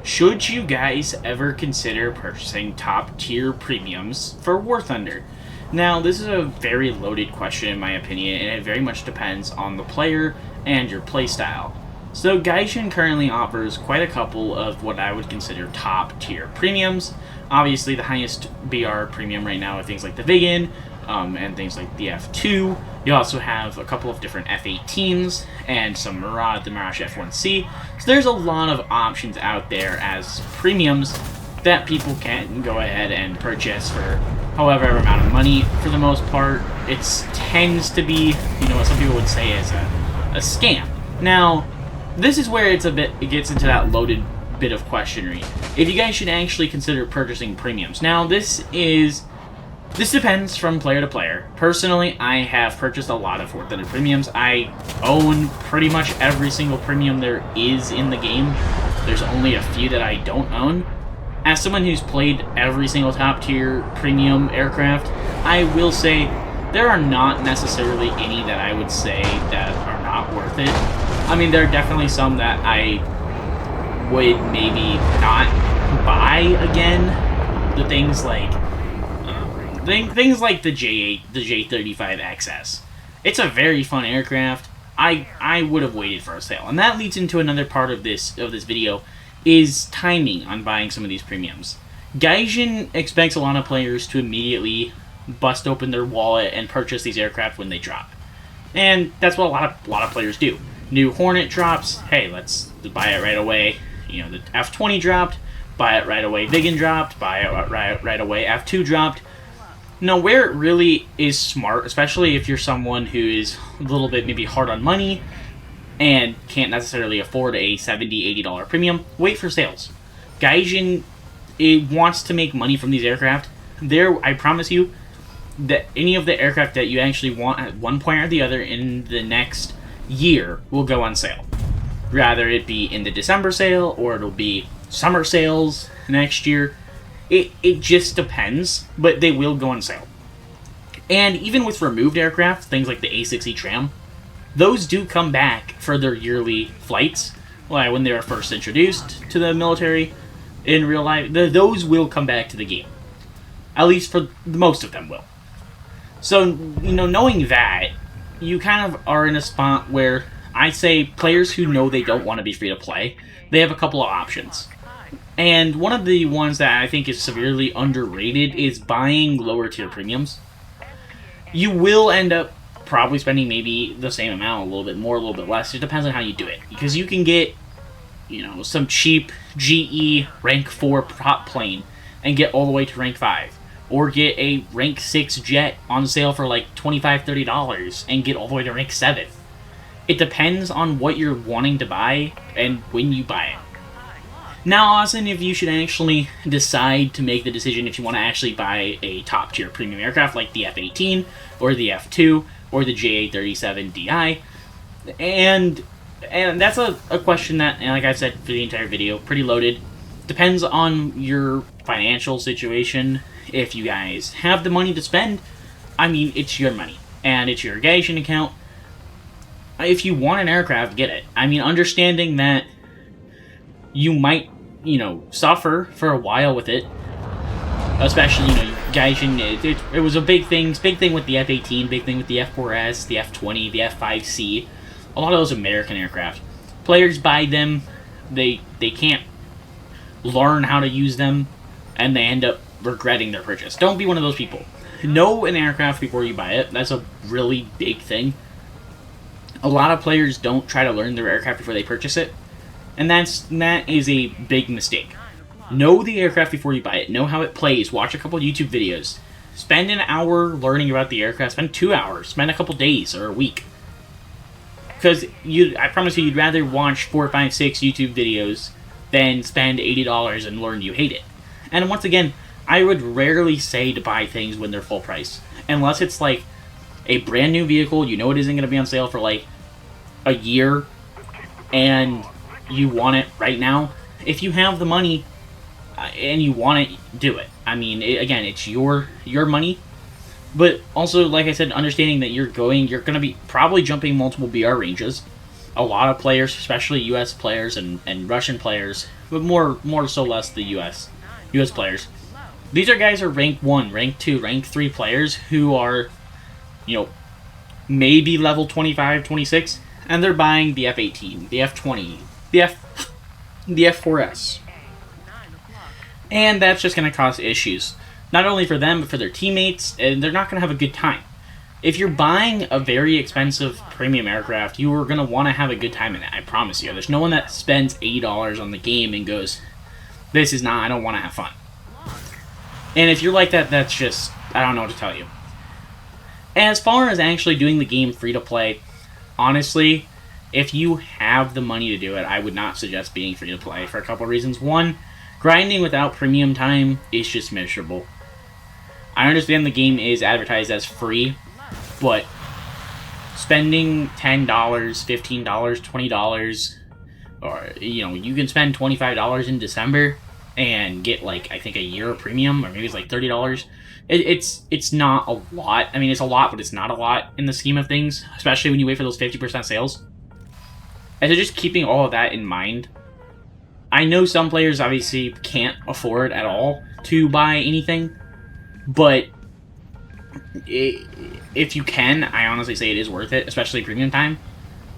Should you guys ever consider purchasing top tier premiums for War Thunder? Now, this is a very loaded question in my opinion, and it very much depends on the player and your playstyle. So Gaijin currently offers quite a couple of what I would consider top tier premiums. Obviously, the highest BR premium right now are things like the Viggen, and things like the F2. You also have a couple of different F-18s and some the Mirage F-1C. So there's a lot of options out there as premiums that people can go ahead and purchase for however amount of money. For the most part, it tends to be, what some people would say is a scam. Now, this is where it gets into that loaded bit of questionery. If you guys should actually consider purchasing premiums. Now, this depends from player to player. Personally, I have purchased a lot of War Thunder premiums. I own pretty much every single premium there is in the game. There's only a few that I don't own. As someone who's played every single top tier premium aircraft, I will say there are not necessarily any that I would say that are not worth it. I mean, there are definitely some that I would maybe not buy again. The things like the JA-35XS. It's a very fun aircraft. I would have waited for a sale, and that leads into another part of this video, is timing on buying some of these premiums. Gaijin expects a lot of players to immediately bust open their wallet and purchase these aircraft when they drop, and that's what a lot of players do. New Hornet drops, hey, let's buy it right away. The F-20 dropped, buy it right away. Viggen dropped, buy it right away. F-2 dropped. Now, where it really is smart, especially if you're someone who is a little bit maybe hard on money and can't necessarily afford a $70, $80 premium, wait for sales. Gaijin, it wants to make money from these aircraft. I promise you that any of the aircraft that you actually want at one point or the other in the next year will go on sale. Rather it be in the December sale or it'll be summer sales next year. It just depends, but they will go on sale. And even with removed aircraft, things like the A-6C tram, those do come back for their yearly flights. Like when they were first introduced to the military in real life, those will come back to the game. At least for most of them will. So, knowing that, you kind of are in a spot where I say players who know they don't want to be free to play, they have a couple of options. And one of the ones that I think is severely underrated is buying lower tier premiums. You will end up probably spending maybe the same amount, a little bit more, a little bit less. It depends on how you do it. Because you can get, some cheap GE rank 4 prop plane and get all the way to rank 5. Or get a rank 6 jet on sale for like $25, $30 and get all the way to rank 7. It depends on what you're wanting to buy and when you buy it. Now, Austin, if you should actually decide to make the decision if you want to actually buy a top-tier premium aircraft like the F-18 or the F-2 or the JA-37DI, and that's a question that, like I said for the entire video, pretty loaded. Depends on your financial situation. If you guys have the money to spend, I mean, it's your money, and it's your Gaijin account. If you want an aircraft, get it. I mean, understanding that you might, suffer for a while with it. Especially, Gaijin, it was a big thing with the F-18, big thing with the F-4S, the F-20, the F-5C. A lot of those American aircraft. Players buy them, they can't learn how to use them, and they end up regretting their purchase. Don't be one of those people. Know an aircraft before you buy it. That's a really big thing. A lot of players don't try to learn their aircraft before they purchase it. And that is a big mistake. Know the aircraft before you buy it. Know how it plays. Watch a couple YouTube videos. Spend an hour learning about the aircraft. Spend 2 hours. Spend a couple days or a week. Because I promise you, you'd rather watch 4, 5, 6 YouTube videos than spend $80 and learn you hate it. And once again, I would rarely say to buy things when they're full price. Unless it's like a brand new vehicle, it isn't going to be on sale for like a year, and you want it right now. If you have the money and you want it, do it. I mean, again, it's your money. But also, like I said, understanding that you're going to be probably jumping multiple BR ranges. A lot of players, especially US players and Russian players, but more so less the US players. These are guys who are rank 1, rank 2, rank 3 players who are, you know, maybe level 25, 26, and they're buying the F-18, the F-20, the F-4S. And that's just going to cause issues, not only for them, but for their teammates, and they're not going to have a good time. If you're buying a very expensive premium aircraft, you are going to want to have a good time in it, I promise you. There's no one that spends $80 on the game and goes, I don't want to have fun. And if you're like that, that's just, I don't know what to tell you. As far as actually doing the game free-to-play, honestly, if you have the money to do it, I would not suggest being free-to-play for a couple of reasons. One, grinding without premium time is just miserable. I understand the game is advertised as free, but spending $10, $15, $20, or, you can spend $25 in December and get, like, I think a year of premium, or maybe it's like $30. It's not a lot. I mean, it's a lot, but it's not a lot in the scheme of things, especially when you wait for those 50% sales. And so just keeping all of that in mind, I know some players obviously can't afford at all to buy anything, but if you can, I honestly say it is worth it, especially premium time.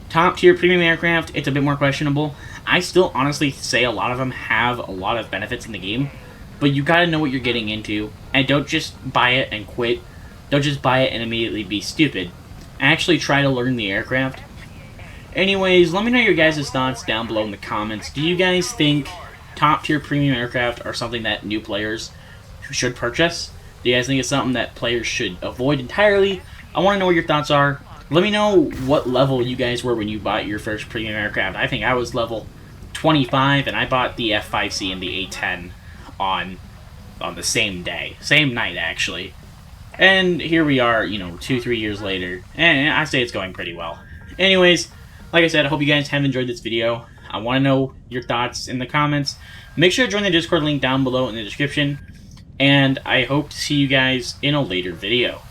Top tier premium aircraft, it's a bit more questionable. I still honestly say a lot of them have a lot of benefits in the game, but you gotta know what you're getting into, and don't just buy it and quit. Don't just buy it and immediately be stupid. Actually try to learn the aircraft. Anyways, let me know your guys' thoughts down below in the comments. Do you guys think top tier premium aircraft are something that new players should purchase? Do you guys think it's something that players should avoid entirely? I want to know what your thoughts are. Let me know what level you guys were when you bought your first premium aircraft. I think I was level 25, and I bought the F-5C and the A-10 on the same day. Same night, actually. And here we are, 2-3 years later, and I say it's going pretty well. Anyways, like I said, I hope you guys have enjoyed this video. I want to know your thoughts in the comments. Make sure to join the Discord link down below in the description, and I hope to see you guys in a later video.